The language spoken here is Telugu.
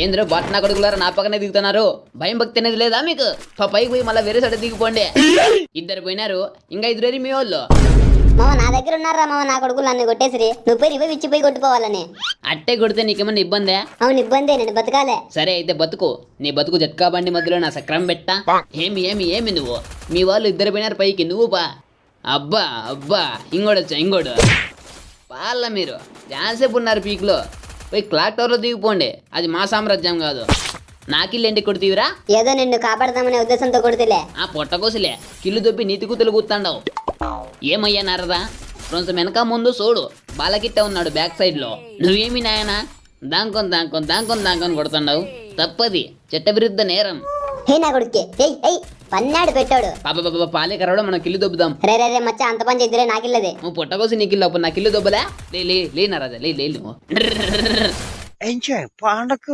ఏంద్రో బాట్నా కొడుకులారా నా పక్కనే దిగుతున్నారు. భయం భక్తి అనేది లేదా మీకు? పైకి పోయి మళ్ళీ వేరే సైడ్ దిగిపోండి. ఇద్దరు పోయినారు, ఇంకా ఇద్దరు మీ వాళ్ళు. మామ నా దగ్గర ఉన్నారా మామ, నా కొడుకులు నన్ను కొట్టేసిరి. నువ్వు పోయి రివైవ్ ఇచ్చి పోయి కొట్టుకోవాలని. అట్టే కొడితే నీకేమన్నా ఇబ్బందే? అవును ఇబ్బందే, నేను బతకాలే. సరే అయితే బతుకు. నీ బతుకు జట్కా బండి మధ్యలో నా సక్రం పెట్టా. ఏమి ఏమి ఏమి నువ్వు? మీ వాళ్ళు ఇద్దరు పోయినారు పైకి, నువ్వు బా. అబ్బా అబ్బా ఇంకోడొచ్చా ఇంకోడు. పాల మీరు జాసేపు ఉన్నారు పీక్లో. పోయి క్లాక్ టవర్లో దిగిపోండి. అది మా సామ్రాజ్యం కాదు. నాకిల్లు ఎండి కొడుతీవిరా? ఏదో నిన్ను కాపాడదామనే ఉద్దేశంతో కొడుతులే. ఆ పొట్టకోసలే కిల్లు దొబ్బి నీతి కూతులు కూతాండవు. ఏమయ్యా నారదా, కొంచెం వెనక ముందు చూడు. బాలకిట్ట ఉన్నాడు బ్యాక్ సైడ్ లో. నువ్వేమి నాయనా దాంకొని కొడుతున్నావు? తప్పది, చట్ట విరుద్ధ నేరం. హే నా కొడుకే, ఏయ్ ఏయ్ పన్నాడు పెట్టాడు. పాప పాలే కరవడం మనం కిల్లు దొబ్బుదాం. రే రే రే మచ్చా, అంత పని చేద్దిరే, నాకిల్లదే. నువ్వు పొట్టకోసి నీ కిల్లు అప్పుడు నా కిల్లు దొబ్బలే. లే నారాజా లే. ఎంజాయ్ పండగ